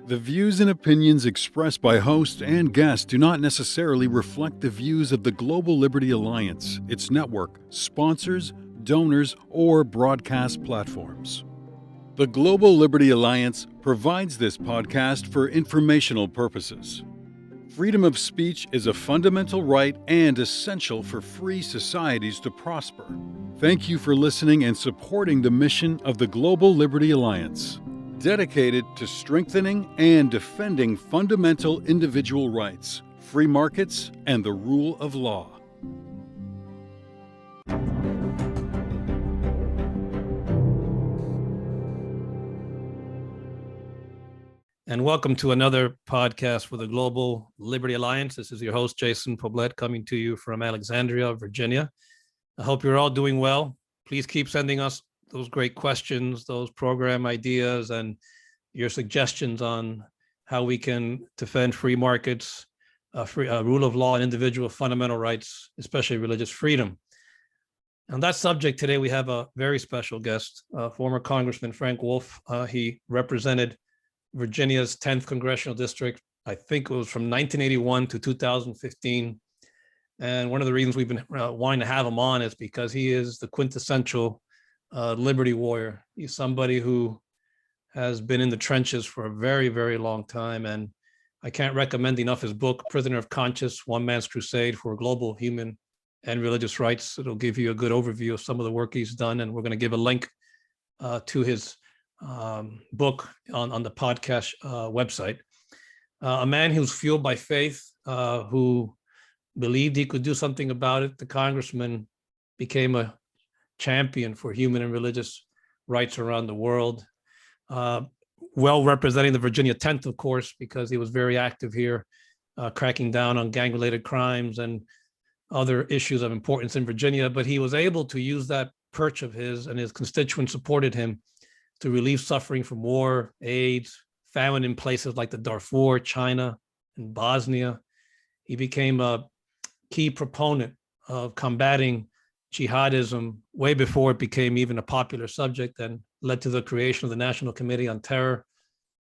The views and opinions expressed by host and guest do not necessarily reflect the views of the Global Liberty Alliance, its network, sponsors, donors, or broadcast platforms. The Global Liberty Alliance provides this podcast for informational purposes. Freedom of speech is a fundamental right and essential for free societies to prosper. Thank you for listening and supporting the mission of the Global Liberty Alliance, dedicated to strengthening and defending fundamental individual rights, free markets, and the rule of law. And welcome to another podcast for the Global Liberty Alliance. This is your host, Jason Poblete, coming to you from Alexandria, Virginia. I hope you're all doing well. Please keep sending us those great questions, those program ideas, and your suggestions on how we can defend free markets, rule of law, and individual fundamental rights, especially religious freedom. On that subject, today we have a very special guest, former Congressman Frank Wolf. He represented Virginia's 10th Congressional District. I think it was from 1981 to 2015. And one of the reasons we've been wanting to have him on is because he is the quintessential liberty warrior. He's somebody who has been in the trenches for a very, very long time. And I can't recommend enough his book, Prisoner of Conscience, One Man's Crusade for Global Human and Religious Rights. It'll give you a good overview of some of the work he's done. And we're going to give a link to his book on the podcast website. A man who's fueled by faith, who believed he could do something about it. The congressman became a champion for human and religious rights around the world. Well representing the Virginia 10th, of course, because he was very active here, cracking down on gang-related crimes and other issues of importance in Virginia. But he was able to use that perch of his, and his constituents supported him, to relieve suffering from war, AIDS, famine in places like the Darfur, China, and Bosnia. He became a key proponent of combating jihadism way before it became even a popular subject, and led to the creation of the National Committee on Terror.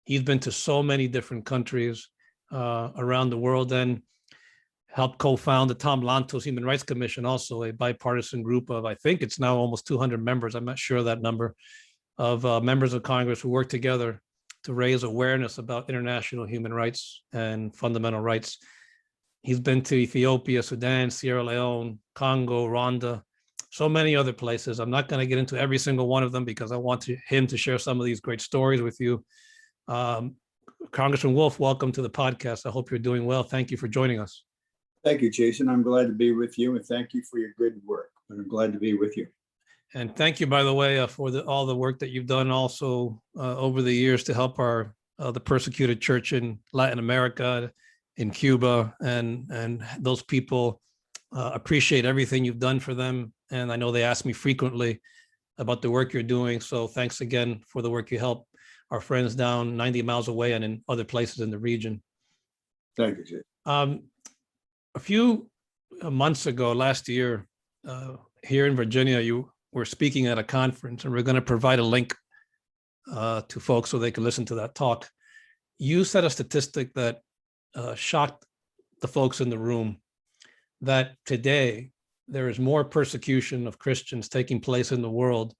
He's been to so many different countries around the world, and helped co-found the Tom Lantos Human Rights Commission, also a bipartisan group of, I think it's now almost 200 members, I'm not sure of that number, of members of Congress who work together to raise awareness about international human rights and fundamental rights. He's been to Ethiopia, Sudan, Sierra Leone, Congo, Rwanda, so many other places. I'm not going to get into every single one of them because I want him to share some of these great stories with you. Congressman Wolf, welcome to the podcast. I hope you're doing well. Thank you for joining us. Thank you, Jason. I'm glad to be with you, and thank you for your good work. I'm glad to be with you. And thank you, by the way, for all the work that you've done also over the years to help the persecuted church in Latin America, in Cuba, and those people appreciate everything you've done for them. And I know they ask me frequently about the work you're doing. So thanks again for the work you help our friends down 90 miles away and in other places in the region. Thank you, Jay. A few months ago, last year, here in Virginia, we're speaking at a conference, and we're going to provide a link to folks so they can listen to that talk. You said a statistic that shocked the folks in the room, that today there is more persecution of Christians taking place in the world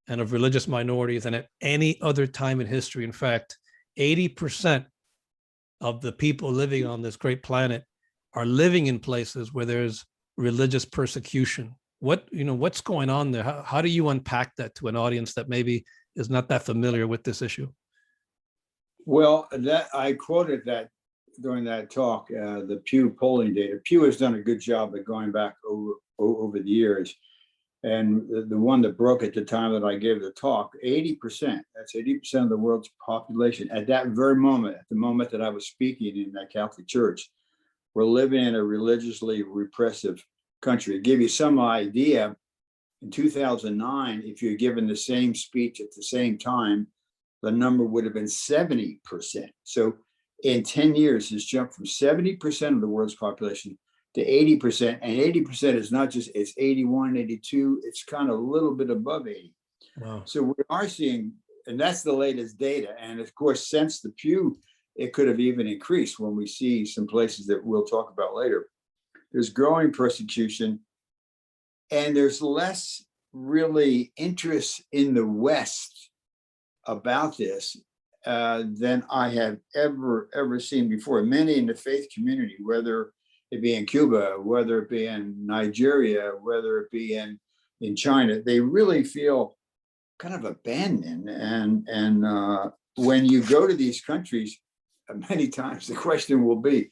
and of religious minorities than at any other time in history. In fact, 80% of the people living on this great planet are living in places where there's religious persecution. What's going on there? How do you unpack that to an audience that maybe is not that familiar with this issue? Well, I quoted that during that talk, the Pew polling data. Pew has done a good job of going back over the years. And the one that broke at the time that I gave the talk, 80%, that's 80% of the world's population at that very moment, at the moment that I was speaking in that Catholic church, were living in a religiously repressive country. To give you some idea, in 2009, if you had given the same speech at the same time, the number would have been 70%. So in 10 years, it's jumped from 70% of the world's population to 80%. And 80% is not just, it's 81, 82, it's kind of a little bit above 80. Wow. So we are seeing and that's the latest data. And of course, since the Pew, it could have even increased when we see some places that we'll talk about later. There's growing persecution, and there's less really interest in the West about this than I have ever seen before. Many in the faith community, whether it be in Cuba, whether it be in Nigeria, whether it be in China, they really feel kind of abandoned. And when you go to these countries, many times the question will be,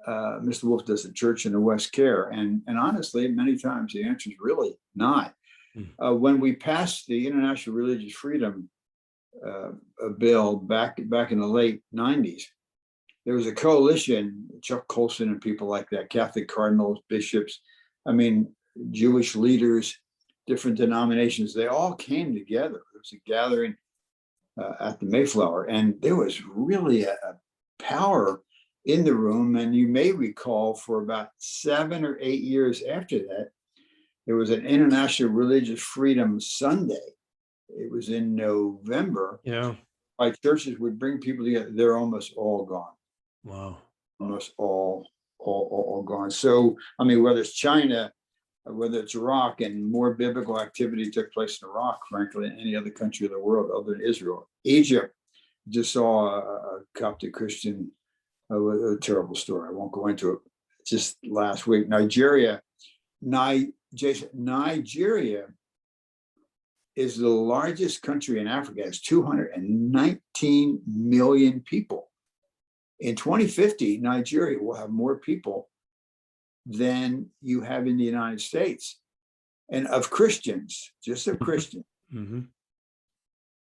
Mr. Wolf, does the church in the West care? And honestly, many times the answer is really not. When we passed the International Religious Freedom bill back in the late 90s, there was a coalition, Chuck Colson and people like that, Catholic cardinals, bishops, Jewish leaders, different denominations, they all came together. It was a gathering at the Mayflower, and there was really a power in the room. And you may recall, for about 7 or 8 years after that, there was an International Religious Freedom Sunday. It was in November. Yeah. Like churches would bring people together. They're almost all gone. Wow. Almost all gone. So, whether it's China, whether it's Iraq, and more biblical activity took place in Iraq, frankly, than any other country of the world other than Israel. Egypt just saw a Coptic Christian, a terrible story. I won't go into it. Just last week, Nigeria is the largest country in Africa. It has 219 million people. In 2050, Nigeria will have more people than you have in the United States. And of Christians, just of Christians,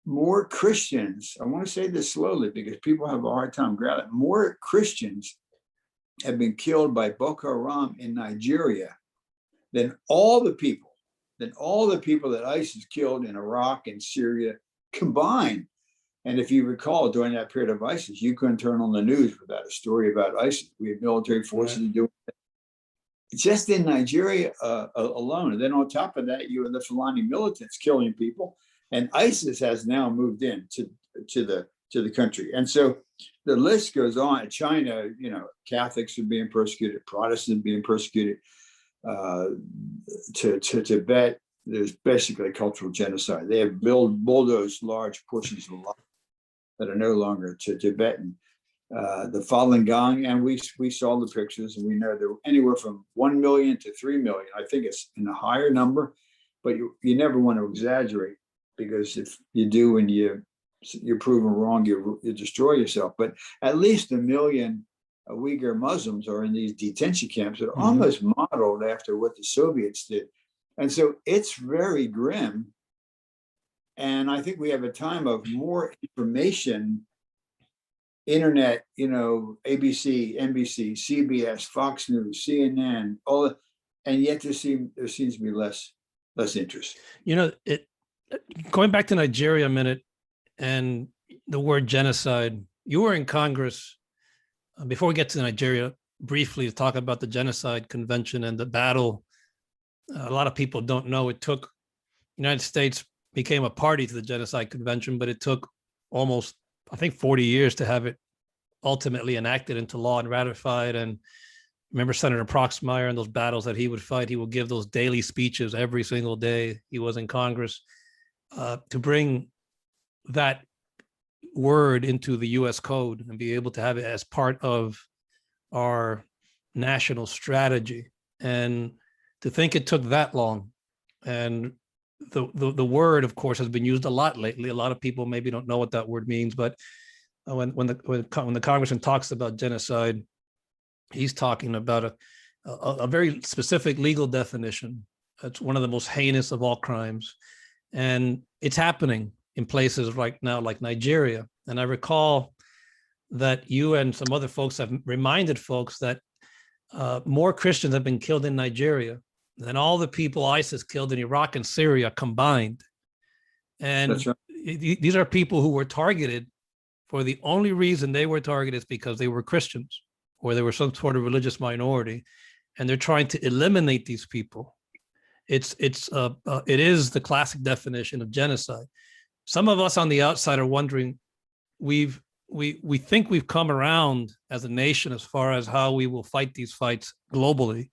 more Christians, I want to say this slowly because people have a hard time grabbing it, more Christians have been killed by Boko Haram in Nigeria than all the people that ISIS killed in Iraq and Syria combined. And if you recall, during that period of ISIS, you couldn't turn on the news without a story about ISIS. We had military forces doing it. Just in Nigeria alone. And then on top of that, you have the Fulani militants killing people. And ISIS has now moved in to the country. And so the list goes on. China, Catholics are being persecuted, Protestants are being persecuted. To Tibet, there's basically cultural genocide. They have bulldozed large portions of the land that are no longer Tibetan. The Falun Gong, and we saw the pictures, and we know there were anywhere from 1 million to 3 million. I think it's in a higher number, but you never want to exaggerate, because if you do and you're proven wrong, you destroy yourself. But at least 1 million Uyghur Muslims are in these detention camps that are almost modeled after what the Soviets did. And so it's very grim. And I think we have a time of more information, internet, ABC, NBC, CBS, Fox News, CNN, all that, and yet there seems to be less interest. Going back to Nigeria a minute and the word genocide, you were in Congress, before we get to Nigeria, briefly to talk about the Genocide Convention and the battle. A lot of people don't know it took, United States became a party to the Genocide Convention, but it took almost, I think, 40 years to have it ultimately enacted into law and ratified. And remember Senator Proxmire and those battles that he would fight. He would give those daily speeches every single day he was in Congress to bring that word into the US code and be able to have it as part of our national strategy. And to think it took that long. And the word, of course, has been used a lot lately. A lot of people maybe don't know what that word means, but when the congressman talks about genocide, he's talking about a very specific legal definition. It's one of the most heinous of all crimes. And it's happening in places right now like Nigeria. And I recall that you and some other folks have reminded folks that more Christians have been killed in Nigeria than all the people ISIS killed in Iraq and Syria combined. And That's right. These are people who were targeted for the only reason they were targeted is because they were Christians or they were some sort of religious minority. And they're trying to eliminate these people. It is the classic definition of genocide. some of us on the outside are wondering, we think we've come around as a nation as far as how we will fight these fights globally.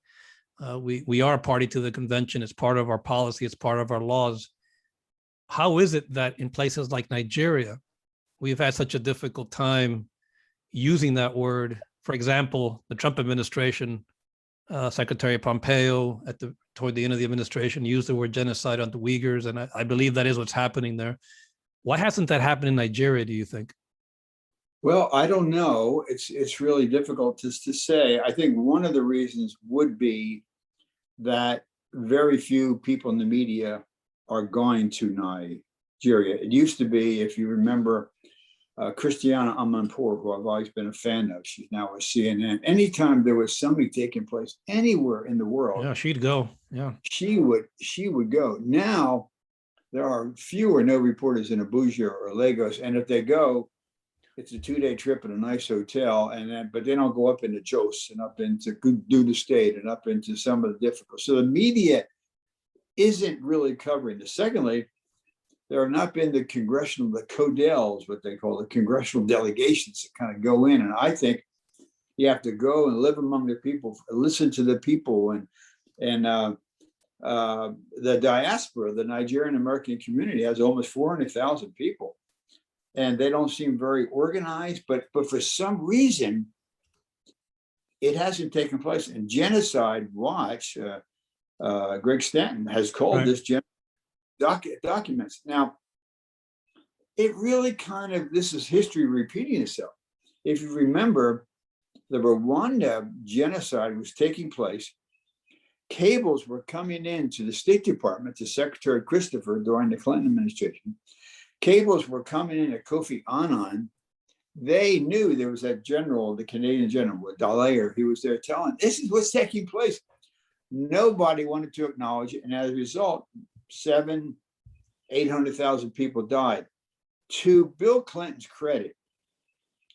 We are a party to the convention. It's part of our policy. It's part of our laws. How is it that in places like Nigeria, we've had such a difficult time using that word? For example, the Trump administration, Secretary Pompeo toward the end of the administration used the word genocide on the Uyghurs, and I believe that is what's happening there. Why hasn't that happened in Nigeria, do you think? Well, I don't know. It's really difficult to say. I think one of the reasons would be that very few people in the media are going to Nigeria. It used to be, if you remember, Christiana Amanpour, who I've always been a fan of, she's now with CNN. Anytime there was something taking place anywhere in the world, yeah, she'd go. Yeah, she would go. Now there are few or no reporters in Abuja or Lagos, and if they go, it's a 2-day trip in a nice hotel, but they don't go up into Jos and up into Kudu State and up into some of the difficult. So the media isn't really covering this. Secondly, there have not been the CODELs, what they call the congressional delegations, that kind of go in. And I think you have to go and live among the people, listen to the people, and the diaspora, the Nigerian American community, has almost 400,000 people. And they don't seem very organized, but for some reason, it hasn't taken place. And Genocide Watch, Greg Stanton has called this documents. Now, it really this is history repeating itself. If you remember, the Rwanda genocide was taking place. Cables were coming into the State Department to Secretary Christopher during the Clinton administration. Cables were coming in at Kofi Annan. They knew there was that general, the Canadian general, Dallaire, he was there telling, this is what's taking place. Nobody wanted to acknowledge it. And as a result, 800,000 people died. To Bill Clinton's credit,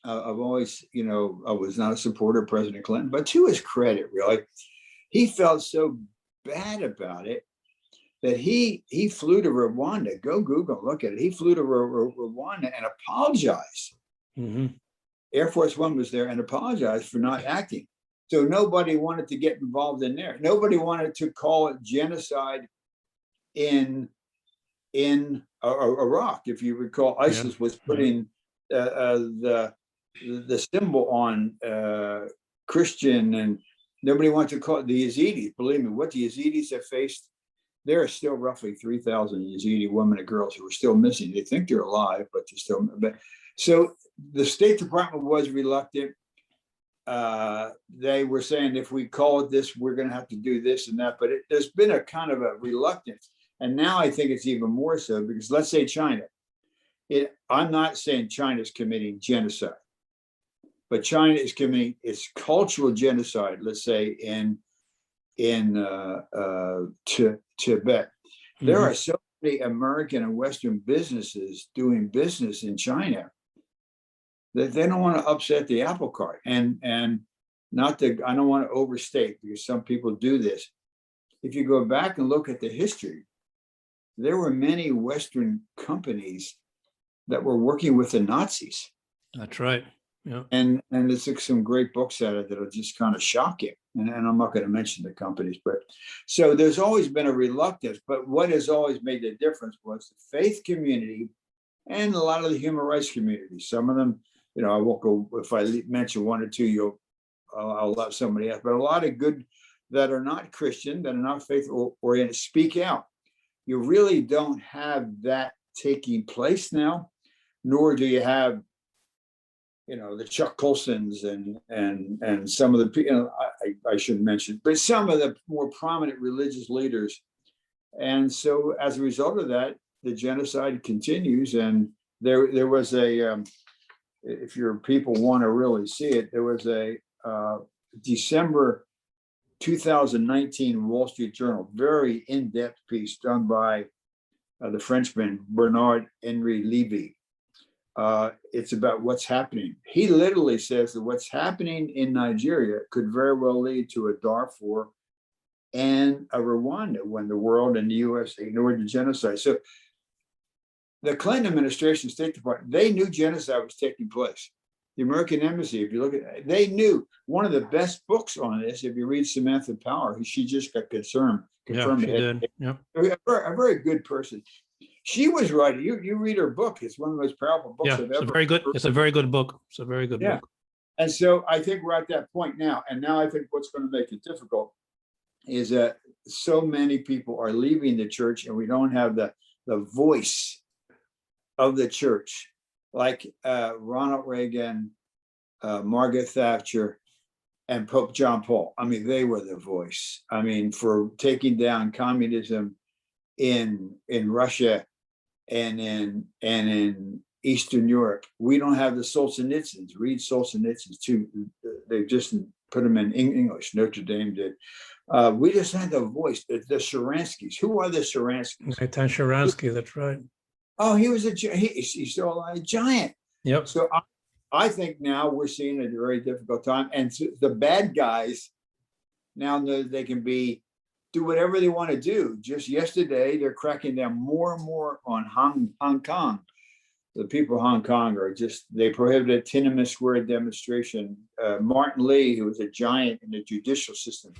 I've always, I was not a supporter of President Clinton, but to his credit, really, he felt so bad about it that he flew to Rwanda. Go Google, look at it. He flew to Rwanda and apologized. Mm-hmm. Air Force One was there and apologized for not acting. So nobody wanted to get involved in there. Nobody wanted to call it genocide in Iraq. If you recall, ISIS was putting the symbol on Christian, and nobody wanted to call it the Yazidis. Believe me, what the Yazidis have faced, there are still roughly 3,000 Yazidi women and girls who are still missing. They think they're alive, but they're still. So the State Department was reluctant. They were saying, if we call it this, we're going to have to do this and that. But there's been a kind of a reluctance. And now I think it's even more so, because let's say China. I'm not saying China's committing genocide, but China is committing its cultural genocide, let's say, in Tibet. Mm-hmm. There are so many American and Western businesses doing business in China that they don't want to upset the apple cart. And I don't want to overstate, because some people do this. If you go back and look at the history, there were many Western companies that were working with the Nazis. That's right. Yeah. And there's some great books out of it that'll just kind of shock you. And I'm not going to mention the companies, but so there's always been a reluctance. But what has always made the difference was the faith community and a lot of the human rights community. Some of them, I won't go, if I mention one or two, I'll let somebody else. But a lot of good that are not Christian, that are not faith oriented, speak out. You really don't have that taking place now, nor do you have, the Chuck Colsons and some of the people, I shouldn't mention, but some of the more prominent religious leaders. And so as a result of that, the genocide continues. And there was if your people want to really see it, there was a December 2019 Wall Street Journal, very in-depth piece done by the Frenchman Bernard Henry Levy. It's about what's happening. He literally says that what's happening in Nigeria could very well lead to a Darfur and a Rwanda when the world and the US ignored the genocide. So the Clinton administration, State Department, they knew genocide was taking place. The American Embassy, if you look at it, they knew. One of the best books on this, if you read Samantha Power, she just got confirmed. Yeah, she did. Yeah. A very good person. She was right. You read her book. It's one of the most powerful books Yeah, I've it's ever. it's a very good book. It's a very good Yeah. book. And so I think we're at that point now. And now I think what's going to make it difficult is that so many people are leaving the church and we don't have the voice of the church, like Ronald Reagan, Margaret Thatcher, and Pope John Paul. I mean, they were the voice. I mean, for taking down communism in Russia and in Eastern Europe. We don't have the Solzhenitsyns. Read Solzhenitsyn too. They just put them in English. Notre Dame did. We just had the voice. The Sharanskys. Who are the Sharanskys? Eitan Sharansky. That's right. Oh, he was he's still alive, a giant. Yep. So I think now we're seeing a very difficult time, and the bad guys now know they can do whatever they want to do. Just yesterday, they're cracking down more and more on Hong Kong. The people of Hong Kong they prohibited Tiananmen Square demonstration. Martin Lee, who was a giant in the judicial system,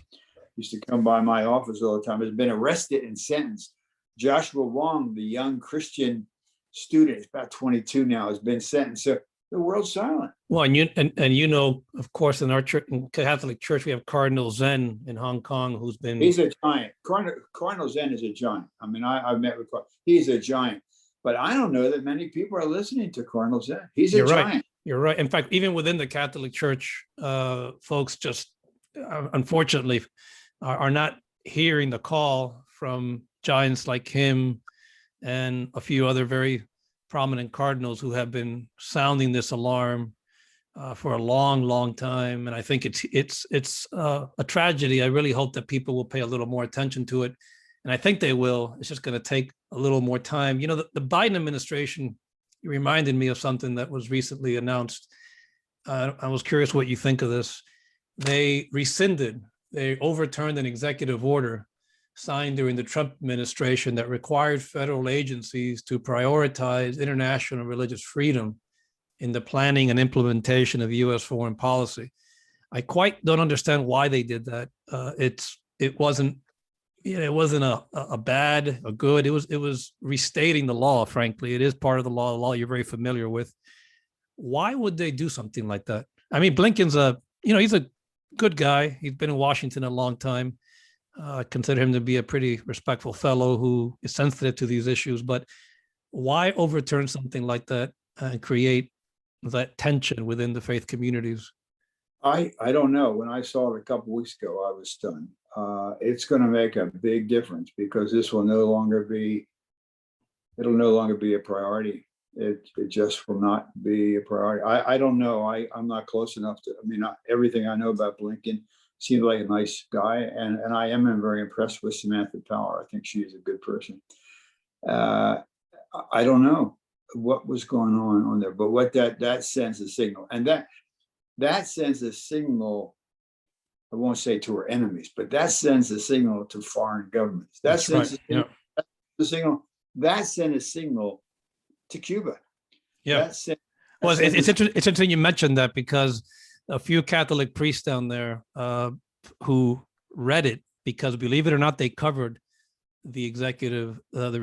used to come by my office all the time, has been arrested and sentenced. Joshua Wong, the young Christian student, is about 22 now, has been sentenced. So the world's silent. Well, and of course, in our church, in Catholic Church, we have Cardinal Zen in Hong Kong, who's been. He's a giant. Cardinal Zen is a giant. I mean, I've met with Cardinal. He's a giant. But I don't know that many people are listening to Cardinal Zen. He's a giant. Right. You're right. In fact, even within the Catholic Church, folks just unfortunately are not hearing the call from giants like him and a few other very prominent cardinals who have been sounding this alarm for a long, long time. And I think it's a tragedy. I really hope that people will pay a little more attention to it. And I think they will. It's just going to take a little more time. You know, the Biden administration reminded me of something that was recently announced. I was curious what you think of this. They overturned an executive order signed during the Trump administration that required federal agencies to prioritize international religious freedom in the planning and implementation of U.S. foreign policy. I quite don't understand why they did that. It wasn't a bad, a good. It was restating the law. Frankly, it is part of the law you're very familiar with. Why would they do something like that? I mean, Blinken's he's a good guy. He's been in Washington a long time. I consider him to be a pretty respectful fellow who is sensitive to these issues. But why overturn something like that and create that tension within the faith communities? I don't know. When I saw it a couple of weeks ago, I was stunned. It's going to make a big difference because this will no longer be a priority. It just will not be a priority. I don't know. I'm not close enough to. I mean, everything I know about Blinken seems like a nice guy, and I am very impressed with Samantha Power. I think she is a good person. I don't know what was going on there, but what that sends a signal, and that sends a signal. I won't say to our enemies, but that sends a signal to foreign governments. That sends a signal to Cuba. Yeah. Well, it's interesting you mentioned that because a few Catholic priests down there who read it, because believe it or not, they covered the executive, they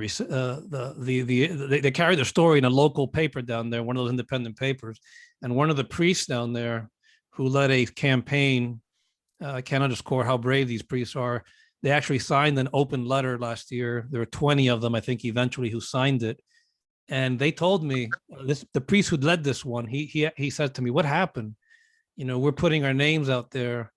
carried the story in a local paper down there, one of those independent papers, and one of the priests down there who led a campaign. I can't underscore how brave these priests are. They actually signed an open letter last year. There were 20 of them, I think, eventually, who signed it. And they told me, the priest who led this one, he said to me, "What happened? You know, we're putting our names out there,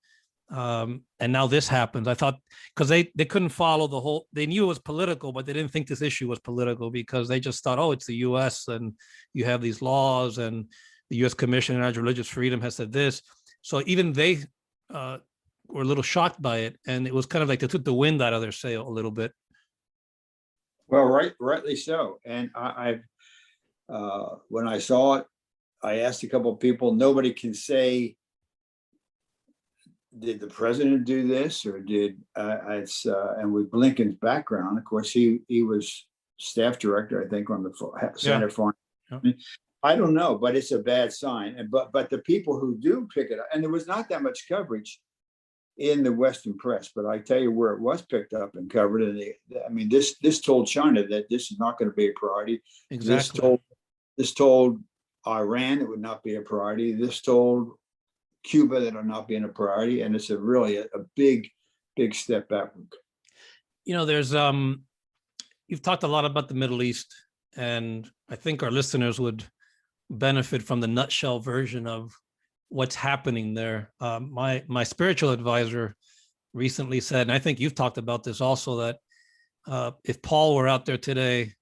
and now this happens." I thought, because they couldn't follow the whole. They knew it was political, but they didn't think this issue was political because they just thought, "Oh, it's the U.S. and you have these laws, and the U.S. Commission on Religious Freedom has said this." So even they were a little shocked by it, and it was kind of like they took the wind out of their sail a little bit. Well, rightly so. And I when I saw it, I asked a couple of people. Nobody can say, did the president do this or did and with Blinken's background, of course, he was staff director, I think, on the Center for. Yeah. I don't know, but it's a bad sign. And but the people who do pick it up, and there was not that much coverage in the Western press, but I tell you where it was picked up and covered, and this told China that this is not going to be a priority. Exactly. This told Iran it would not be a priority. This told Cuba that it would not be a priority, and it's really a big step backward. There's you've talked a lot about the Middle East, and I think our listeners would benefit from the nutshell version of what's happening there. My spiritual advisor recently said, and I think you've talked about this also, that if Paul were out there today,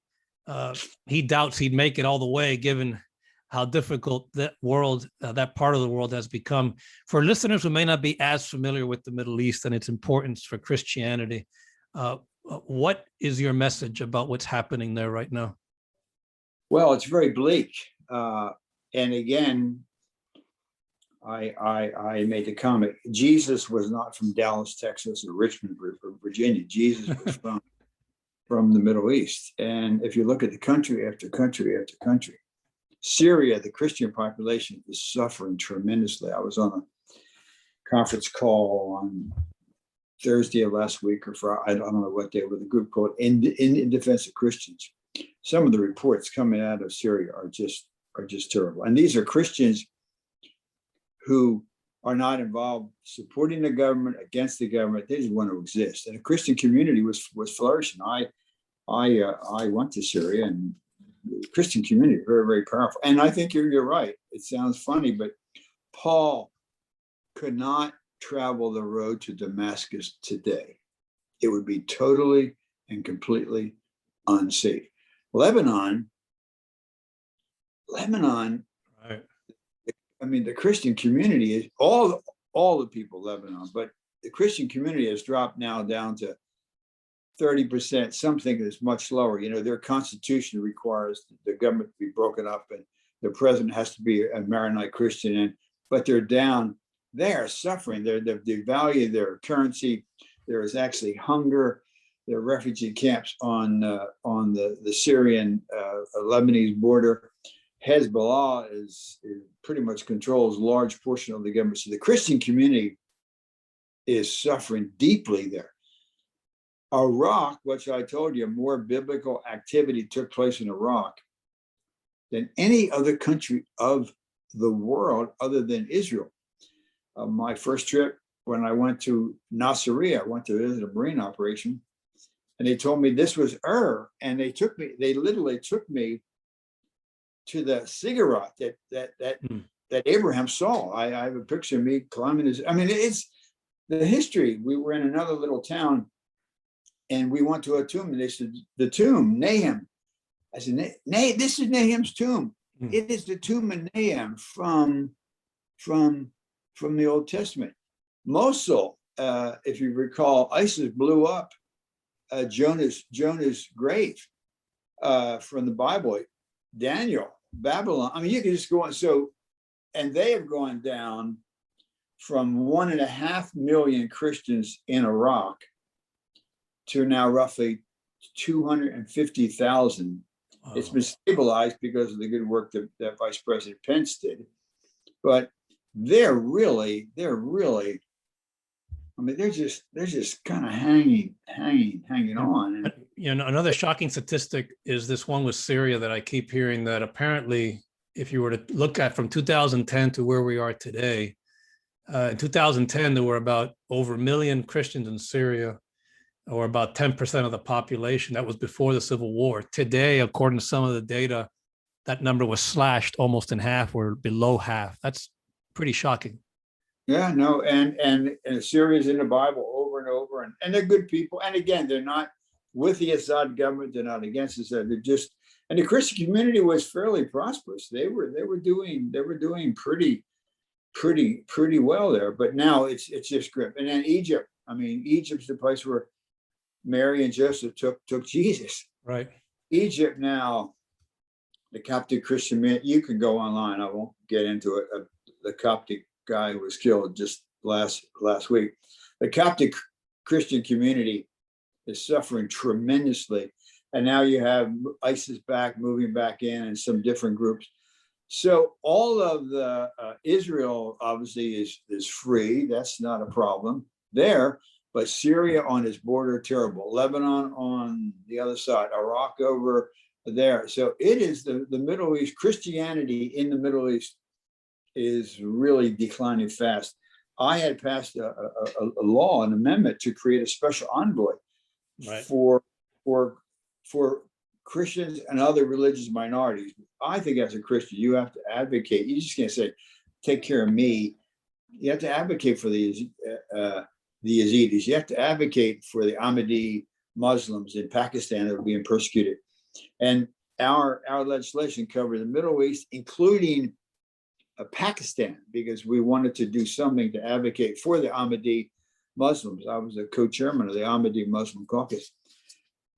he doubts he'd make it all the way, given how difficult that world, that part of the world has become. For listeners who may not be as familiar with the Middle East and its importance for Christianity, what is your message about what's happening there right now? Well, it's very bleak. And again, I made the comment, Jesus was not from Dallas, Texas, or Richmond, Virginia. Jesus was from the Middle East. And if you look at the country after country after country, Syria, the Christian population is suffering tremendously. I was on a conference call on Thursday of last week, or Friday, I don't know what day, with a group called in Defense of Christians. Some of the reports coming out of Syria are just terrible. And these are Christians who are not involved supporting the government, against the government. They just want to exist. And the Christian community was flourishing. I went to Syria, and the Christian community is very, very powerful. And I think you're right. It sounds funny, but Paul could not travel the road to Damascus today. It would be totally and completely unsafe. Lebanon, Right. I mean, the Christian community is all the people of Lebanon, but the Christian community has dropped now down to 30%. Some think it's much lower. Their constitution requires the government to be broken up, and the president has to be a Maronite Christian. But they're down. They are suffering. They've devalued their currency. There is actually hunger. There are refugee camps on the Syrian Lebanese border. Hezbollah is pretty much controls a large portion of the government. So the Christian community is suffering deeply there. Iraq, which I told you, more biblical activity took place in Iraq than any other country of the world other than Israel. My first trip, when I went to Nasiriyah, I went to visit a Marine operation, and they told me this was and they literally took me to the ziggurat that Abraham saw. I have a picture of me climbing his. I mean, it's the history. We were in another little town, and we went to a tomb, and they said, the tomb, Nahum. I said, this is Nahum's tomb. It is the tomb of Nahum from the Old Testament. Mosul, if you recall, ISIS blew up Jonah's grave from the Bible. Daniel, Babylon. I mean, you can just go on. So, and they have gone down from 1.5 million Christians in Iraq to now roughly 250,000. Wow. It's been stabilized because of the good work that Vice President Pence did. But they're really, I mean, they're just kind of hanging on. And another shocking statistic is this one with Syria that I keep hearing, that apparently, if you were to look at from 2010 to where we are today, in 2010, there were about over 1 million Christians in Syria, or about 10% of the population. That was before the Civil War. Today, according to some of the data, that number was slashed almost in half, or below half. That's pretty shocking. Yeah, no, and Syria's in the Bible over and over, and they're good people. And again, they're not with the Assad government. They're not against Assad. They're just, and the Christian community was fairly prosperous. They were doing pretty well there. But now it's just grim. And then Egypt. I mean, Egypt's the place where Mary and Joseph took Jesus. Right. Egypt now, the Coptic Christian man. You can go online. I won't get into it. The Coptic guy was killed just last week. The Coptic Christian community is suffering tremendously. And now you have ISIS back, moving back in, and some different groups. So all of the Israel obviously is free. That's not a problem there. But Syria on its border, terrible. Lebanon on the other side, Iraq over there. So it is the Middle East. Christianity in the Middle East is really declining fast. I had passed a law, an amendment to create a special envoy for Christians and other religious minorities. I think as a Christian, you have to advocate. You just can't say, take care of me. You have to advocate for the Yazidis. You have to advocate for the Ahmadi Muslims in Pakistan that are being persecuted. And our legislation covered the Middle East, including Pakistan, because we wanted to do something to advocate for the Ahmadi Muslims. I was a co-chairman of the Ahmadi Muslim Caucus.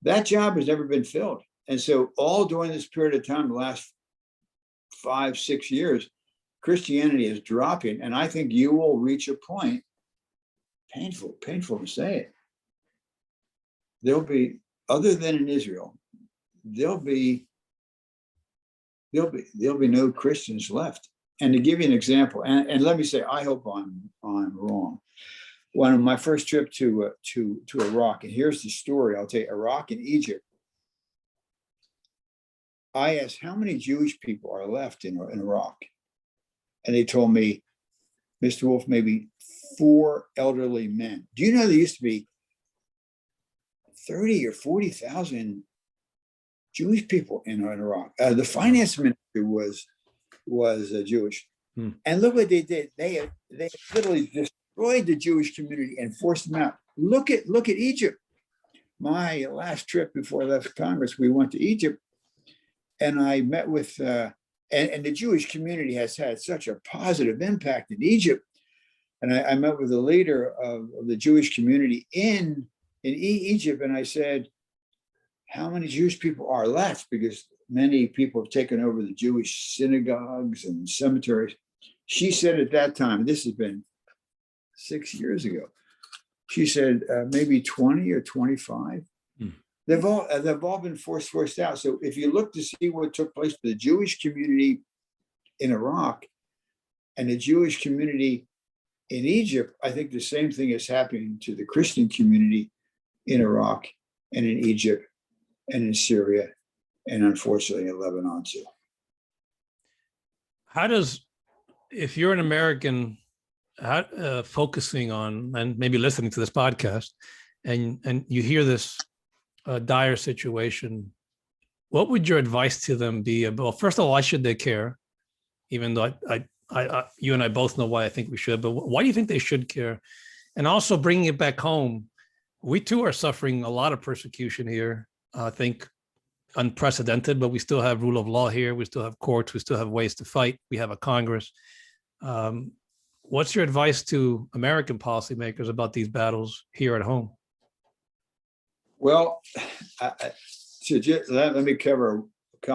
That job has never been filled. And so all during this period of time, the last 5-6 years, Christianity is dropping. And I think you will reach a point, painful to say it. There'll be, other than in Israel, there'll be no Christians left. And to give you an example, and let me say, I hope I'm wrong. One of my first trip to Iraq, and here's the story. I'll tell you, Iraq and Egypt. I asked how many Jewish people are left in Iraq, and they told me, Mr. Wolf, maybe 4 elderly men. Do you know there used to be 30 or 40,000 Jewish people in Iraq? The finance minister was Jewish, and look what they did. They literally destroyed the Jewish community and forced them out. Look at Egypt. My last trip before I left Congress, we went to Egypt, and I met with and the Jewish community has had such a positive impact in Egypt. And I met with the leader of the Jewish community in Egypt, and I said, how many Jewish people are left? Because many people have taken over the Jewish synagogues and cemeteries. She said at that time, this has been 6 years ago, she said maybe 20 or 25. They've all been forced out. So if you look to see what took place to the Jewish community in Iraq and the Jewish community in Egypt, I think the same thing is happening to the Christian community in Iraq and in Egypt and in Syria, and unfortunately in Lebanon too. How does, if you're an American focusing on and maybe listening to this podcast, and you hear this dire situation, what would your advice to them be about? Well, first of all, why should they care? Even though you and I both know why I think we should, but why do you think they should care? And also bringing it back home, we too are suffering a lot of persecution here. I think unprecedented, but we still have rule of law here. We still have courts. We still have ways to fight. We have a Congress. What's your advice to American policymakers about these battles here at home? Well, let me cover a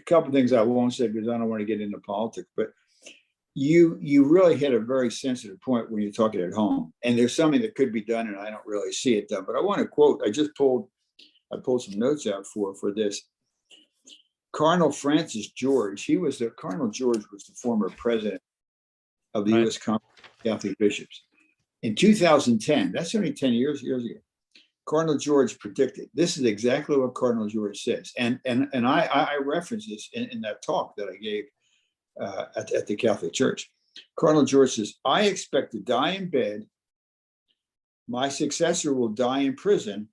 couple of things I won't say because I don't want to get into politics, but you really hit a very sensitive point when you're talking at home. And there's something that could be done, and I don't really see it done. But I want to quote, I pulled some notes out for this. Cardinal Francis George, Cardinal George was the former president of the U.S. Conference of Catholic Bishops. In 2010, that's only 10 years ago, Cardinal George predicted, this is exactly what Cardinal George says. And I reference this in that talk that I gave at the Catholic Church. Cardinal George says, I expect to die in bed, my successor will die in prison,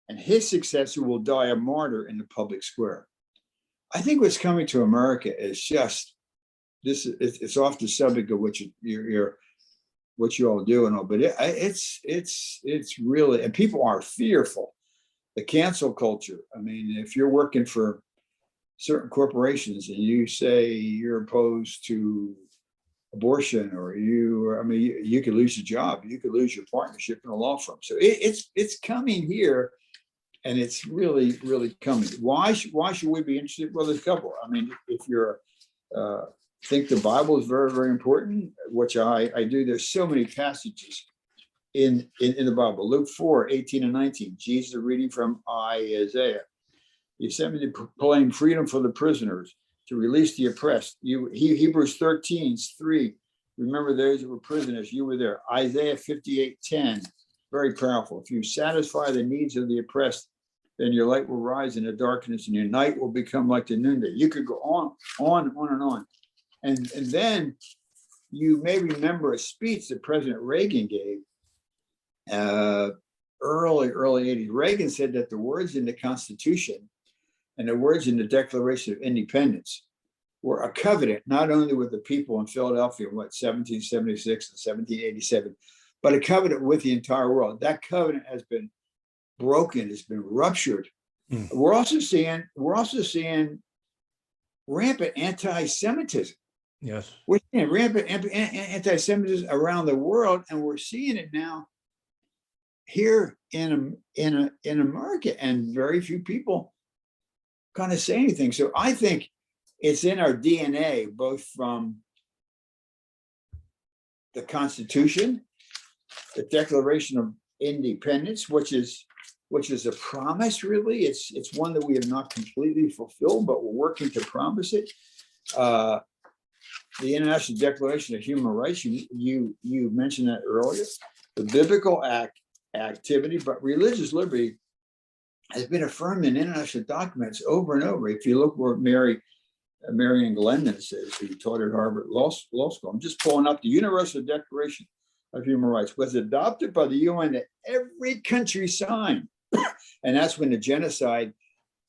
and his successor will die a martyr in the public square. I think what's coming to America is just this. It's off the subject of what you all do and all, but it's really, and people are fearful. The cancel culture. I mean, if you're working for certain corporations and you say you're opposed to abortion, or you could lose your job, you could lose your partnership in a law firm. So it's coming here. And it's really, really coming. Why should we be interested? Well, there's a couple. I mean, if you're think the Bible is very, very important, which I do. There's so many passages in the Bible. Luke 4:18-19. Jesus reading from Isaiah. He sent me to proclaim freedom for the prisoners, to release the oppressed. Hebrews 13:3. Remember those who were prisoners. You were there. Isaiah 58:10. Very powerful. If you satisfy the needs of the oppressed, then your light will rise in the darkness, and your night will become like the noonday. You could go on and on. And then you may remember a speech that President Reagan gave early 80s. Reagan said that the words in the Constitution and the words in the Declaration of Independence were a covenant, not only with the people in Philadelphia, 1776 and 1787, but a covenant with the entire world. That covenant has been broken, has been ruptured. We're also seeing rampant anti-Semitism. Yes. We're seeing rampant anti-Semitism around the world, and we're seeing it now here in America, and very few people kind of say anything. So I think it's in our DNA, both from the Constitution, the Declaration of Independence, which is a promise, really. It's one that we have not completely fulfilled, but we're working to promise it. The International Declaration of Human Rights, you mentioned that earlier. The biblical activity, but religious liberty has been affirmed in international documents over and over. If you look where Marian Glendon says, who taught at Harvard Law School, I'm just pulling up the Universal Declaration of Human Rights, was adopted by the UN that every country signed. And that's when the genocide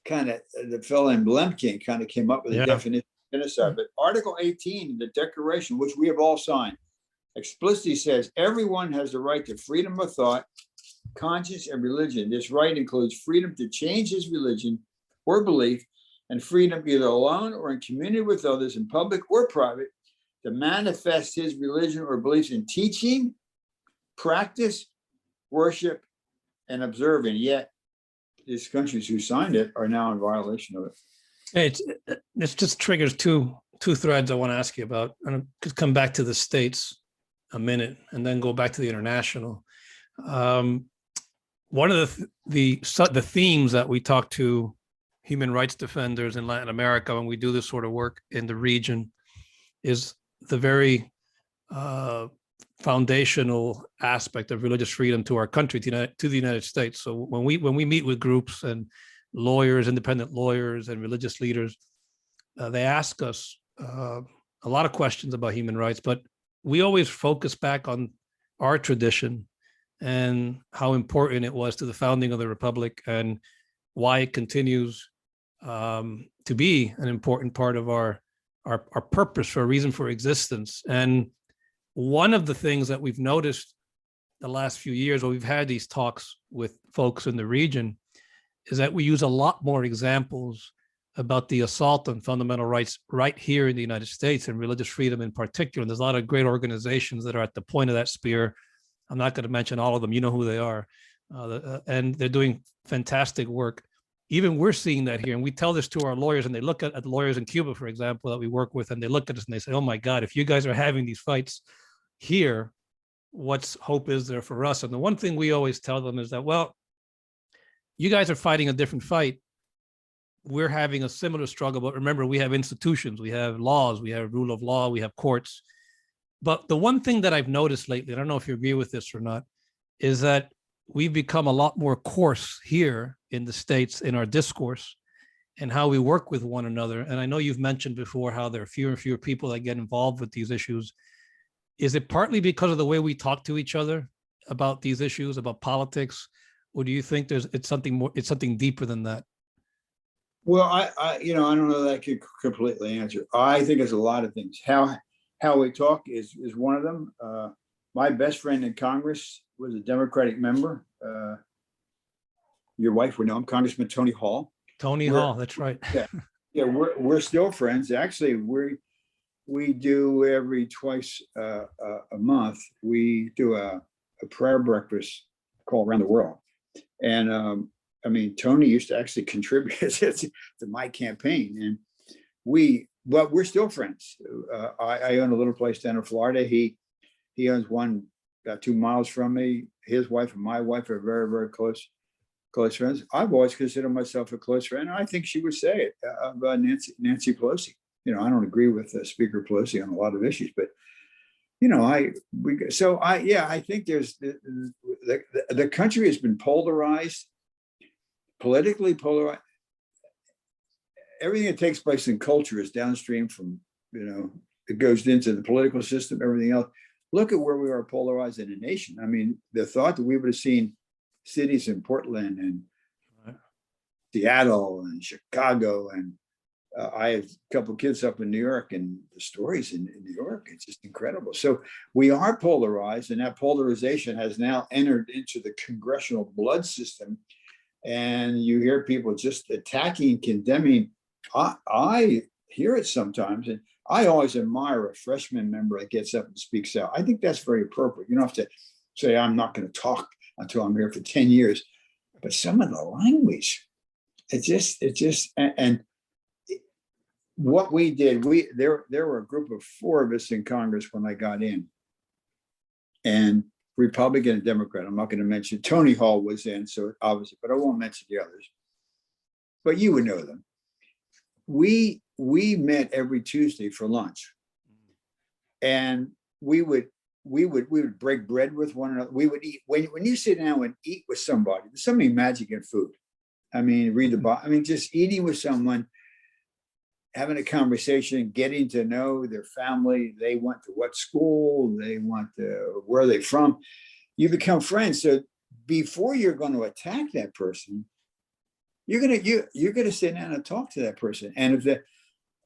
the fellow in Blemkin kind of came up with a definition of genocide. But Article 18, the Declaration, which we have all signed, explicitly says everyone has the right to freedom of thought, conscience, and religion. This right includes freedom to change his religion or belief, and freedom either alone or in community with others, in public or private, to manifest his religion or beliefs in teaching, practice, worship, and observe. And yet, these countries who signed it are now in violation of it. It just triggers two threads I want to ask you about. And I could come back to the states a minute and then go back to the international. One of the themes that we talk to human rights defenders in Latin America when we do this sort of work in the region is the very foundational aspect of religious freedom to our country, to the United States. So when we meet with groups and lawyers, independent lawyers and religious leaders, they ask us a lot of questions about human rights, but we always focus back on our tradition and how important it was to the founding of the Republic and why it continues to be an important part of our purpose, for a reason for existence. And one of the things that we've noticed the last few years when we've had these talks with folks in the region is that we use a lot more examples about the assault on fundamental rights right here in the United States, and religious freedom in particular. And there's a lot of great organizations that are at the point of that spear. I'm not going to mention all of them. You know who they are. And they're doing fantastic work. Even we're seeing that here. And we tell this to our lawyers, and they look at lawyers in Cuba, for example, that we work with, and they look at us and they say, oh my God, if you guys are having these fights here, what hope is there for us? And the one thing we always tell them is that, well, you guys are fighting a different fight. We're having a similar struggle, but remember, we have institutions, we have laws, we have rule of law, we have courts. But the one thing that I've noticed lately, I don't know if you agree with this or not, is that we've become a lot more coarse here in the States in our discourse and how we work with one another. And I know you've mentioned before how there are fewer and fewer people that get involved with these issues. Is it partly because of the way we talk to each other about these issues, about politics, or do you think it's something deeper than that? Well, I don't know that I could completely answer. I think it's a lot of things. How we talk is one of them. My best friend in Congress was a Democratic member. Your wife would know him, Congressman Tony Hall. Hall, that's right. Yeah, we're still friends. Actually, we do every twice a month. We do a prayer breakfast called Around the World, and Tony used to actually contribute to my campaign, and but we're still friends. I own a little place down in Florida. He owns one about 2 miles from me. His wife and my wife are very, very close friends. I've always considered myself a close friend. And I think she would say it about Nancy Pelosi. You know, I don't agree with Speaker Pelosi on a lot of issues, but you know, I think there's the country has been polarized, politically polarized. Everything that takes place in culture is downstream from, you know, it goes into the political system, everything else. Look at where we are polarized in a nation. I mean, the thought that we would have seen cities in Portland and Seattle and Chicago, and I have a couple of kids up in New York, and the stories in New York, it's just incredible. So we are polarized, and that polarization has now entered into the congressional blood system. And you hear people just attacking, condemning. I hear it sometimes, and I always admire a freshman member that gets up and speaks out. I think that's very appropriate. You don't have to say, I'm not going to talk until I'm here for 10 years. But some of the language, and what we did, there were a group of 4 of us in Congress when I got in, and Republican and Democrat. I'm not going to mention Tony Hall was in, so obviously, but I won't mention the others. But you would know them. We met every Tuesday for lunch, and we would break bread with one another. We would eat. When you sit down and eat with somebody, there's something magic in food. I mean, read the Bible. I mean, just eating with someone, having a conversation, getting to know their family. They went to what school? They went to where are they from? You become friends. So before you're going to attack that person, you're gonna sit down and talk to that person. And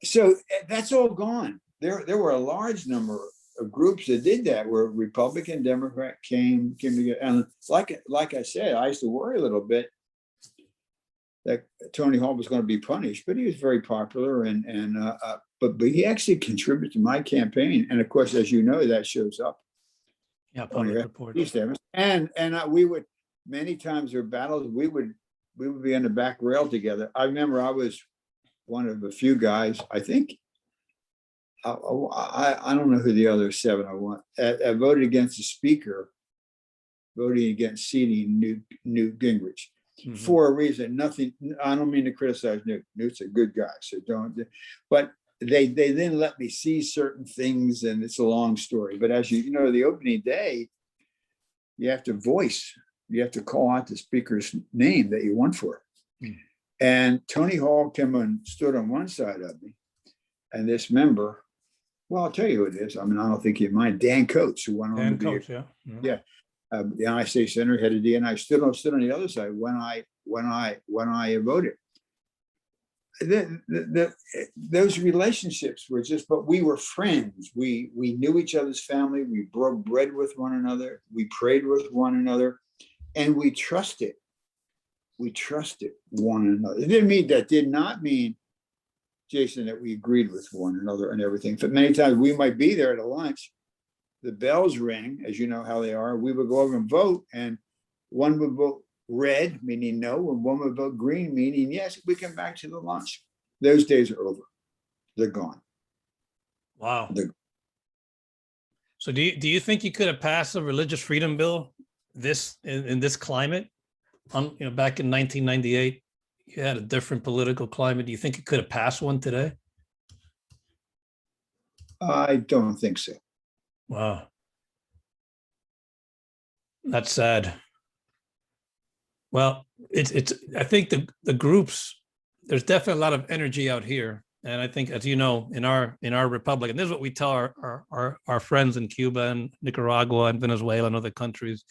so that's all gone. There were a large number of groups that did that, where Republican, Democrat came together. And like I said, I used to worry a little bit that Tony Hall was going to be punished, but he was very popular, but he actually contributed to my campaign. And of course, as you know, that shows up. Yeah, public report. And we would, many times there were battles, we would be on the back rail together. I remember I was one of a few guys, I think, I don't know who the other 7 I want. I voted against the speaker, voting against seating Newt Gingrich. Mm-hmm. For a reason. Nothing. I don't mean to criticize Newt. Newt's a good guy, so don't. But they then let me see certain things, and it's a long story. But as you know, the opening day, you have to call out the speaker's name that you won for. Mm. And Tony Hall came and stood on one side of me, and this member, well, I'll tell you who it is. I mean, I don't think you'd mind. Dan Coates, who went on to be, yeah. The United States Senator, head of DNI, stood on the other side when I voted. Those relationships were just, but we were friends. We knew each other's family. We broke bread with one another. We prayed with one another, and we trusted. We trusted one another. That did not mean, Jason, that we agreed with one another and everything. But many times we might be there at a lunch. The bells ring, as you know how they are. We would go over and vote, and one would vote red, meaning no, and one would vote green, meaning yes. We come back to the lunch. Those days are over. They're gone. Wow. So do you think you could have passed a religious freedom bill in this climate? Back in 1998, you had a different political climate. Do you think you could have passed one today? I don't think so. Wow. That's sad. Well, it's I think the groups, there's definitely a lot of energy out here. And I think, as you know, in our republic, and this is what we tell our friends in Cuba and Nicaragua and Venezuela and other countries,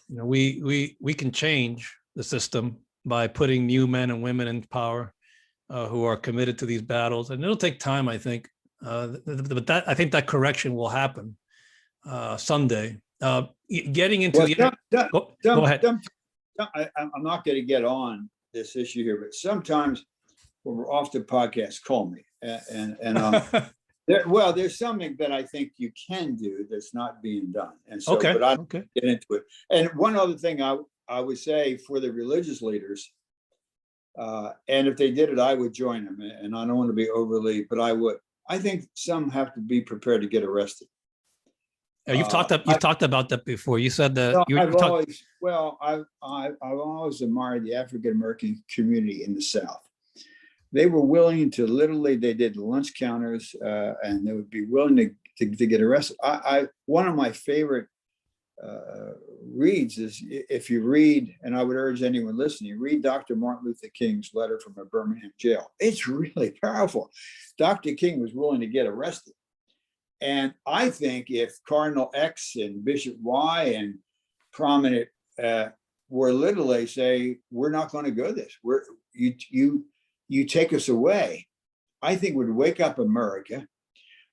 we can change the system by putting new men and women in power who are committed to these battles. And it'll take time, I think. But I think that correction will happen someday. Getting into go ahead. I'm not going to get on this issue here, but sometimes when we're off the podcast, call me. There's something that I think you can do that's not being done. And so, but I don't get into it. And one other thing I would say for the religious leaders, and if they did it, I would join them. And I don't want to be overly, but I would. I think some have to be prepared to get arrested. You've talked about that before. You said that I've always admired the African American community in the South. They were willing to literally, they did lunch counters, and they would be willing to get arrested. One of my favorite reads is, if you read, and I would urge anyone listening, read Dr. Martin Luther King's letter from a Birmingham jail. It's really powerful. Dr. King was willing to get arrested. And I think if Cardinal X and Bishop Y and prominent were literally say, we're not going to go this, you take us away, I think would wake up America.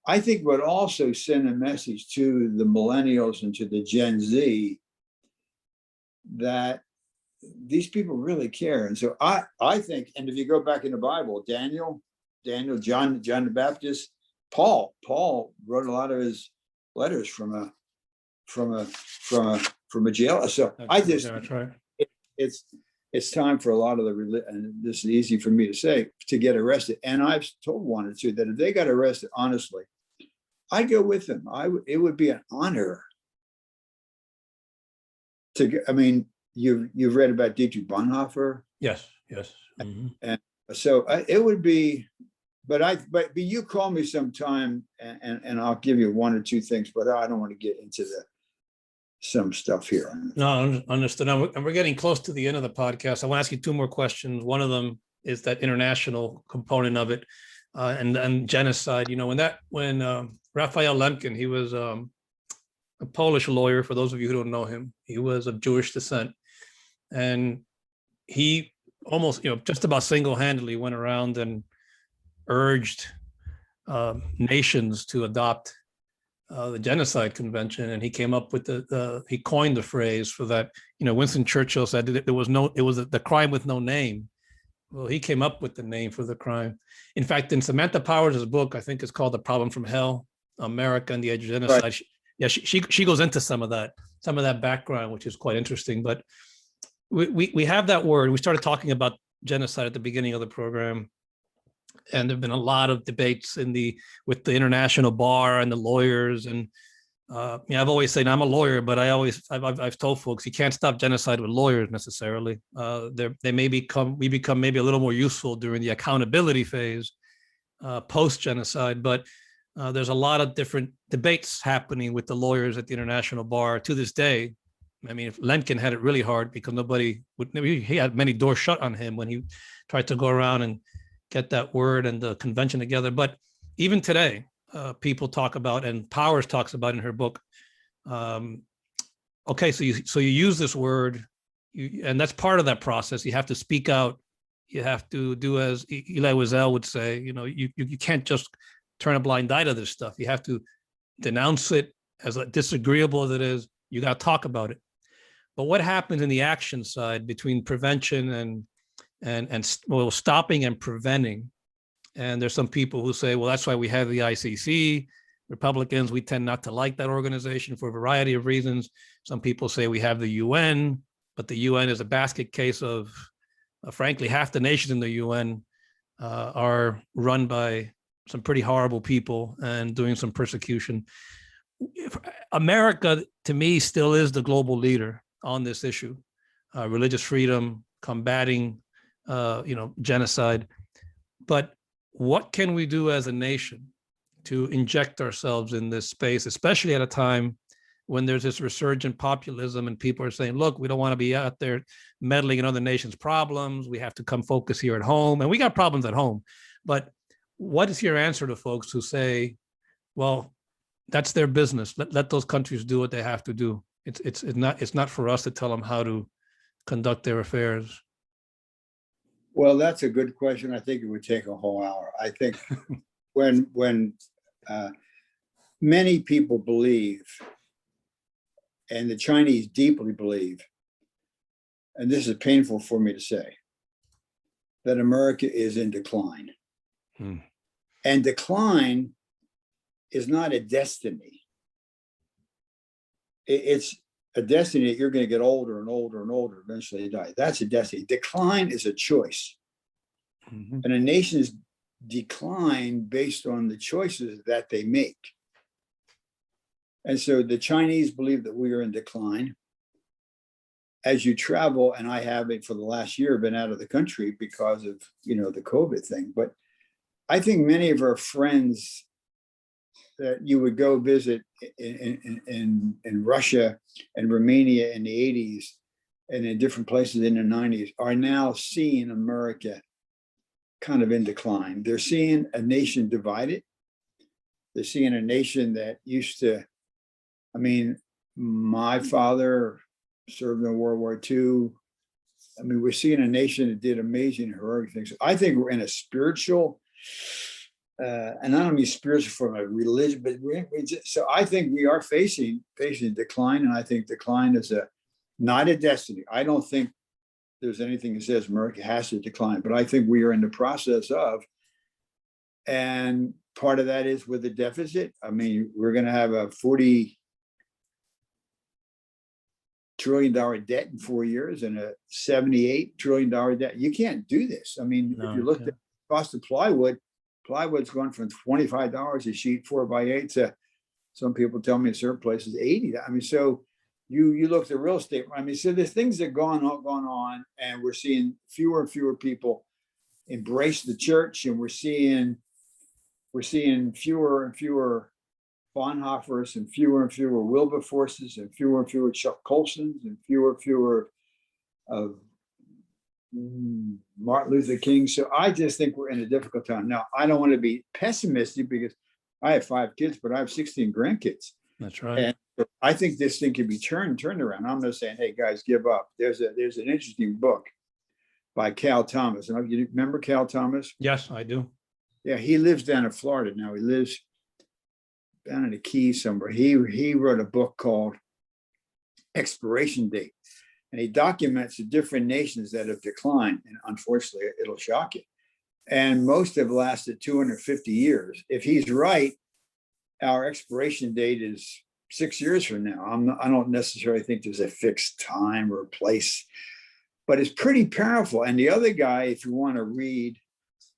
I think would also send a message to the millennials and to the Gen Z that these people really care. And so I think, and if you go back in the Bible, Daniel, John the Baptist, Paul wrote a lot of his letters from a jail. So I just, that's right. It's time for a lot of and this is easy for me to say, to get arrested. And I've told one or two that if they got arrested, honestly, I'd go with them. It would be an honor to. I mean, you've read about Dietrich Bonhoeffer. Yes. Mm-hmm. And so it would be. But you call me sometime and I'll give you one or two things. But I don't want to get into some stuff here. No, understood. And we're getting close to the end of the podcast. I want to ask you two more questions. One of them is that international component of it, and genocide. You know, when Raphael Lemkin, he was a Polish lawyer. For those of you who don't know him, he was of Jewish descent, and he almost, just about single-handedly went around and urged nations to adopt the Genocide Convention, and he came up with he coined the phrase for that. Winston Churchill said that it was the crime with no name. Well, he came up with the name for the crime. In fact, in Samantha Powers' book, I think it's called "The Problem from Hell: America and the Edge of Genocide." Right. She goes into some of that background, which is quite interesting. But we have that word. We started talking about genocide at the beginning of the program. And there've been a lot of debates with the international bar and the lawyers. And I've always said, I'm a lawyer, but I've told folks, you can't stop genocide with lawyers necessarily. We become maybe a little more useful during the accountability phase, post-genocide. But there's a lot of different debates happening with the lawyers at the international bar to this day. I mean, Lemkin had it really hard because he had many doors shut on him when he tried to go around and get that word and the convention together. But even today, people talk about, and Powers talks about in her book, okay, so you use this word, and that's part of that process. You have to speak out. You have to do as Elie Wiesel would say, you can't just turn a blind eye to this stuff. You have to denounce it as disagreeable as it is. You got to talk about it. But what happens in the action side between prevention and stopping and preventing? And there's some people who say, well, that's why we have the ICC. Republicans, we tend not to like that organization for a variety of reasons. Some people say we have the UN, but the UN is a basket case of, frankly, half the nations in the UN are run by some pretty horrible people and doing some persecution. America, to me, still is the global leader on this issue, religious freedom, combating genocide. But what can we do as a nation to inject ourselves in this space, especially at a time when there's this resurgent populism and people are saying, look, we don't want to be out there meddling in other nations' problems. We have to come focus here at home. And we got problems at home. But what is your answer to folks who say, well, that's their business. Let those countries do what they have to do. It's not for us to tell them how to conduct their affairs. Well, that's a good question. I think it would take a whole hour. I think when many people believe, and the Chinese deeply believe, and this is painful for me to say, that America is in decline. And decline is not a destiny. It's a destiny that you're going to get older and older and older, eventually die. That's a destiny. Decline is a choice. And a nation's decline based on the choices that they make. And so the Chinese believe that we are in decline. As you travel, and I have it for the last year, been out of the country because of, the COVID thing. But I think many of our friends that you would go visit in Russia and Romania in the 80s and in different places in the 90s are now seeing America kind of in decline. They're seeing a nation divided. They're seeing a nation that used to, my father served in World War II. We're seeing a nation that did amazing, heroic things. I think we're in a spiritual, and I don't mean spiritual from a religion, but so I think we are facing decline, and I think decline is not a destiny. I don't think there's anything that says America has to decline, but I think we are in the process of, and part of that is with the deficit. We're going to have a $40 trillion debt in 4 years and a $78 trillion debt. You can't do this. If you looked at the cost of plywood's gone from $25 a sheet 4x8 to, some people tell me in certain places, $80. So you look at real estate. So there's things that gone on, and we're seeing fewer and fewer people embrace the church, and we're seeing fewer and fewer Bonhoeffers and fewer Wilberforces and fewer Chuck Colsons and fewer of Martin Luther King. So I just think we're in a difficult time. Now, I don't want to be pessimistic because I have 5 kids, but I have 16 grandkids. That's right. And I think this thing can be turned around. I'm not saying, hey guys, give up. There's an interesting book by Cal Thomas. And you remember Cal Thomas? Yes, I do. Yeah, he lives down in Florida now. He lives down in the Keys somewhere. He wrote a book called Expiration Date, and he documents the different nations that have declined. And unfortunately, it'll shock you. And most have lasted 250 years. If he's right, our expiration date is 6 years from now. I don't necessarily think there's a fixed time or place, but it's pretty powerful. And the other guy, if you want to read,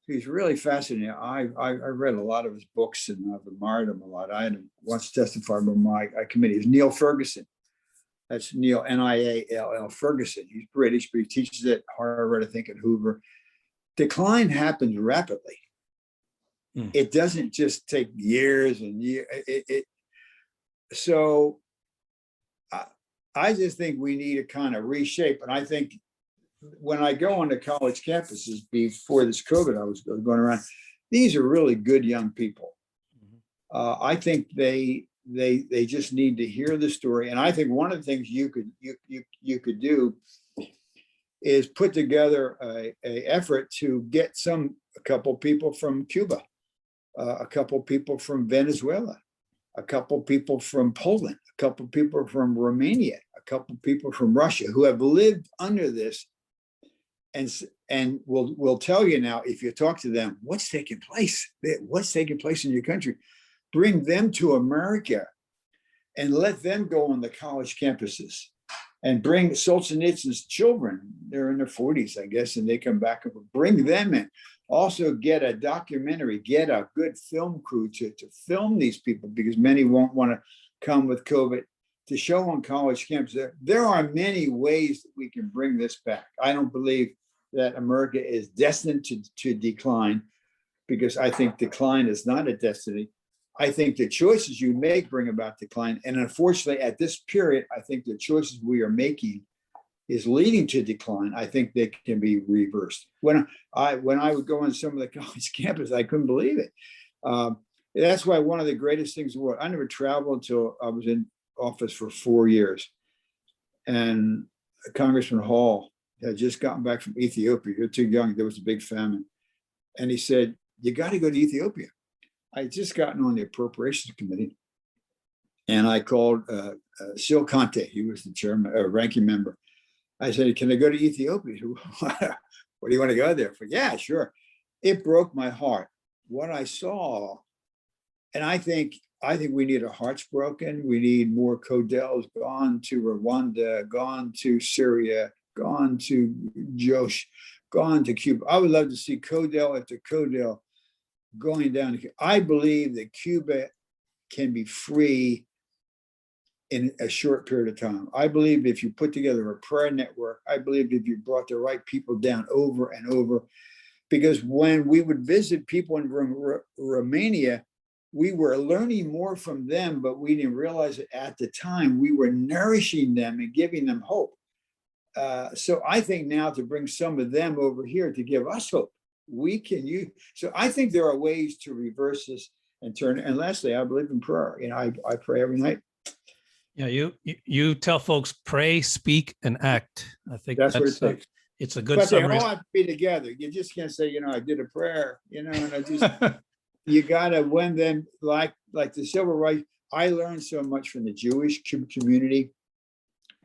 he's really fascinating. I read a lot of his books and I've admired him a lot. I had him once testified on my committee. Is Neil Ferguson. That's Neil, Niall Ferguson. He's British, but he teaches at Harvard, I think at Hoover. Decline happens rapidly. It doesn't just take years and years. So I just think we need to kind of reshape. And I think when I go on to college campuses before this COVID, I was going around, these are really good young people. I think they just need to hear the story. And I think one of the things you could do is put together a effort to get a couple people from Cuba, a couple people from Venezuela, a couple people from Poland, a couple people from Romania, a couple people from Russia who have lived under this, and will tell you now, if you talk to them, what's taking place in your country. Bring them to America and let them go on the college campuses, and bring Solzhenitsyn's children. They're in their 40s, I guess, and they come back and bring them in. Also get a documentary, get a good film crew to film these people, because many won't want to come with COVID, to show on college campuses. There are many ways that we can bring this back. I don't believe that America is destined to decline, because I think decline is not a destiny. I think the choices you make bring about decline. And unfortunately, at this period, I think the choices we are making is leading to decline. I think they can be reversed. When I would go on some of the college campus, I couldn't believe it. That's why one of the greatest things in the world, I never traveled until I was in office for 4 years. And Congressman Hall had just gotten back from Ethiopia. You're too young. There was a big famine. And he said, you got to go to Ethiopia. I had just gotten on the Appropriations Committee, and I called Sil Conte. He was the chairman, ranking member. I said, can I go to Ethiopia? What do you want to go there for? Yeah, sure. It broke my heart what I saw. And I think we need our hearts broken. We need more Codels gone to Rwanda, gone to Syria, gone to Josh, gone to Cuba. I would love to see Codel after Codel going down. I believe that Cuba can be free in a short period of time. I believe if you put together a prayer network, I believe if you brought the right people down over and over, because when we would visit people in Romania, we were learning more from them, but we didn't realize it at the time. We were nourishing them and giving them hope. So I think now to bring some of them over here to give us hope, we can use. So I think there are ways to reverse this and turn. And lastly, I believe in prayer. You know, I pray every night. Yeah, you tell folks pray, speak, and act. I think that's what it takes. It's a good but summary. They all have to be together. You just can't say, you know, I did a prayer, you know, and I just you gotta win them like the civil rights. I learned so much from the Jewish community.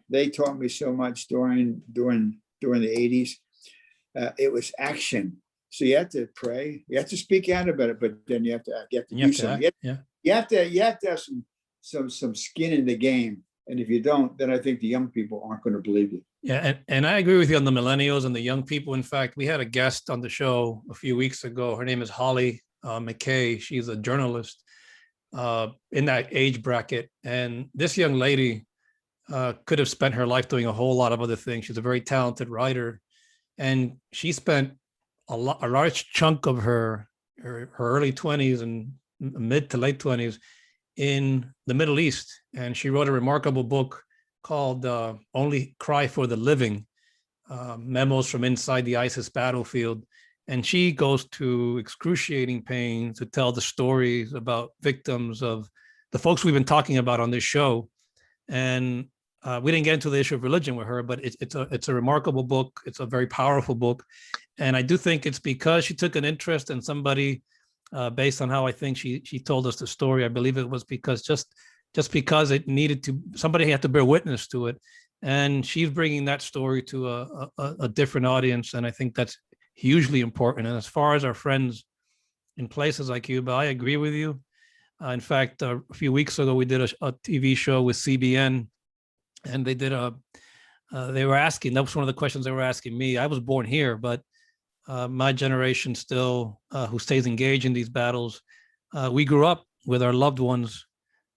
They taught me so much during the 80s. It was action. So you have to pray, you have to speak out about it, but then you have to act. You have to do something. You have to have some skin in the game. And if you don't, then I think the young people aren't going to believe you. Yeah, and I agree with you on the millennials and the young people. In fact, we had a guest on the show a few weeks ago. Her name is Holly McKay. She's a journalist in that age bracket. And this young lady could have spent her life doing a whole lot of other things. She's a very talented writer. And she spent a large chunk of her early 20s and mid to late 20s in the Middle East. And she wrote a remarkable book called Only Cry for the Living, Memos from Inside the ISIS Battlefield. And she goes to excruciating pain to tell the stories about victims of the folks we've been talking about on this show. And we didn't get into the issue of religion with her, but it's a remarkable book. It's a very powerful book. And I do think it's because she took an interest in somebody based on how I think she told us the story. I believe it was because just because it needed to, somebody had to bear witness to it. And she's bringing that story to a different audience. And I think that's hugely important. And as far as our friends in places like Cuba, I agree with you. In fact, a few weeks ago, we did a TV show with CBN, and they did they were asking, that was one of the questions they were asking me. I was born here, but my generation still, who stays engaged in these battles, we grew up with our loved ones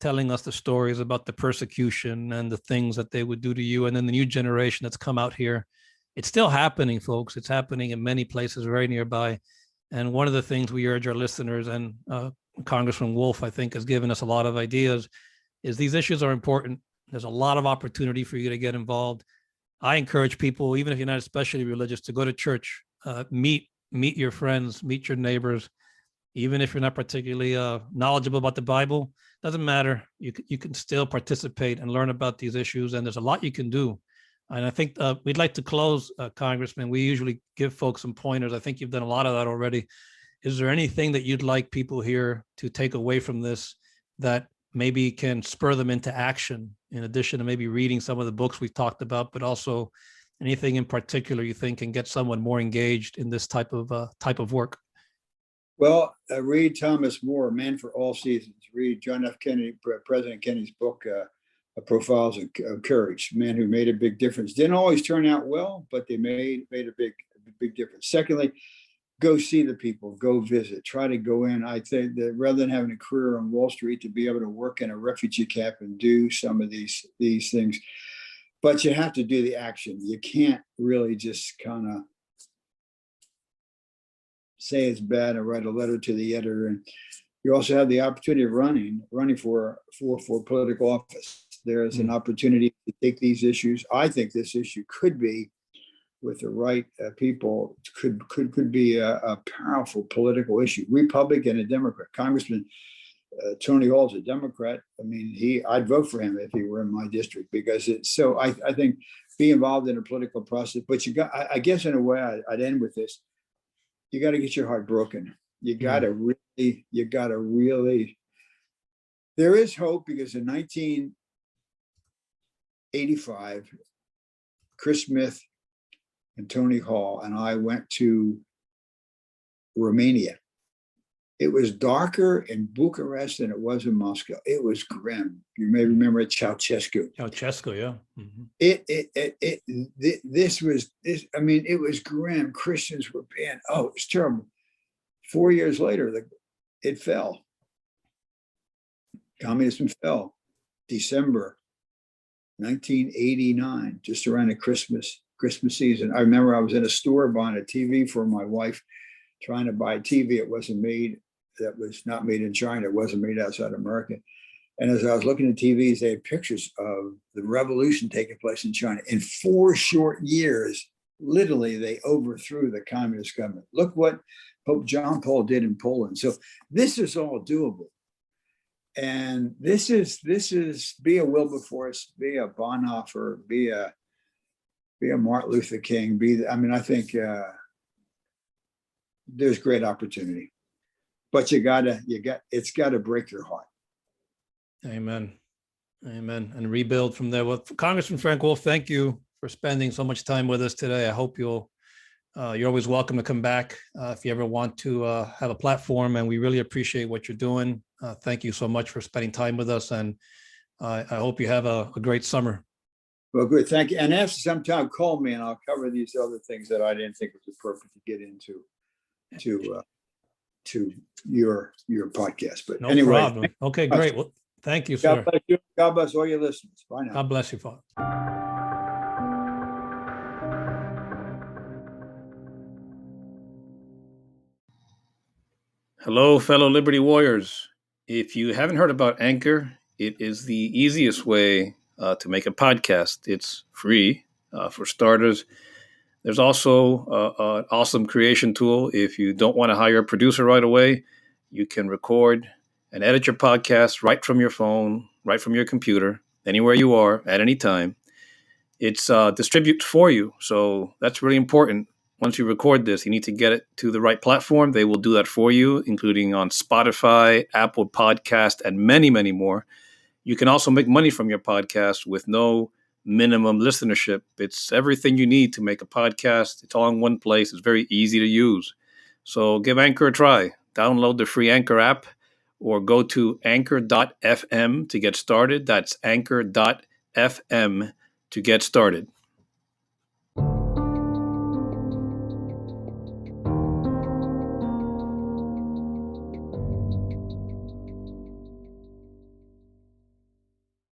telling us the stories about the persecution and the things that they would do to you. And then the new generation that's come out here, it's still happening, folks. It's happening in many places very nearby. And one of the things we urge our listeners, and Congressman Wolf, I think, has given us a lot of ideas, is these issues are important. There's a lot of opportunity for you to get involved. I encourage people, even if you're not especially religious, to go to church, meet your friends, meet your neighbors. Even if you're not particularly knowledgeable about the Bible, doesn't matter. You can still participate and learn about these issues, and there's a lot you can do. And I think we'd like to close, Congressman. We usually give folks some pointers. I think you've done a lot of that already. Is there anything that you'd like people here to take away from this that maybe can spur them into action, in addition to maybe reading some of the books we've talked about, but also anything in particular you think can get someone more engaged in this type of work? Well, read Thomas More, Man for All Seasons. Read John F. Kennedy, President Kennedy's book, Profiles of Courage. Man who made a big difference. Didn't always turn out well, but they made a big difference. Secondly, go see the people, go visit, try to go in. I think that rather than having a career on Wall Street, to be able to work in a refugee camp and do some of these things. But you have to do the action. You can't really just kind of say it's bad and write a letter to the editor. And you also have the opportunity of running for political office. There is an opportunity to take these issues. I think this issue could be, with the right people, could be a powerful political issue. Republican and Democrat. Congressman Tony Hall's a Democrat. I mean, I'd vote for him if he were in my district, because it's so. I think be involved in a political process. But you got, I guess, in a way, I'd end with this. You got to get your heart broken. You got to really. There is hope, because in 1985, Chris Smith and Tony Hall and I went to Romania. It was darker in Bucharest than it was in Moscow. It was grim. You may remember Ceausescu. Ceausescu, yeah. Mm-hmm. It was grim. Christians were banned. Oh, it was terrible. 4 years later, it fell. Communism fell. December 1989, just around the Christmas season. I remember I was in a store buying a TV for my wife, trying to buy a TV. It wasn't made, that was not made in China. It wasn't made outside America. And as I was looking at TVs, they had pictures of the revolution taking place in China. In 4 short years, literally, they overthrew the communist government. Look what Pope John Paul did in Poland. So this is all doable. And this is be a Wilberforce, be a Bonhoeffer, be a Martin Luther King, I think there's great opportunity, but it's got to break your heart. Amen. And rebuild from there. Well, Congressman Frank Wolf, thank you for spending so much time with us today. I hope you're always welcome to come back if you ever want to have a platform, and we really appreciate what you're doing. Thank you so much for spending time with us, and I hope you have a great summer. Well, good. Thank you. And after some time, call me and I'll cover these other things that I didn't think was appropriate to get into to your podcast. But No anyway, problem. Okay, great. Well, thank you, sir. God bless you. God bless all your listeners. Bye now. God bless you, Father. Hello, fellow Liberty Warriors. If you haven't heard about Anchor, it is the easiest way to make a podcast. It's free for starters. There's also an awesome creation tool. If you don't want to hire a producer right away, you can record and edit your podcast right from your phone, right from your computer, anywhere you are at any time. It's distributes for you. So that's really important. Once you record this, you need to get it to the right platform. They will do that for you, including on Spotify, Apple Podcast, and many, many more. You can also make money from your podcast with no minimum listenership. It's everything you need to make a podcast. It's all in one place. It's very easy to use. So give Anchor a try. Download the free Anchor app or go to anchor.fm to get started. That's anchor.fm to get started.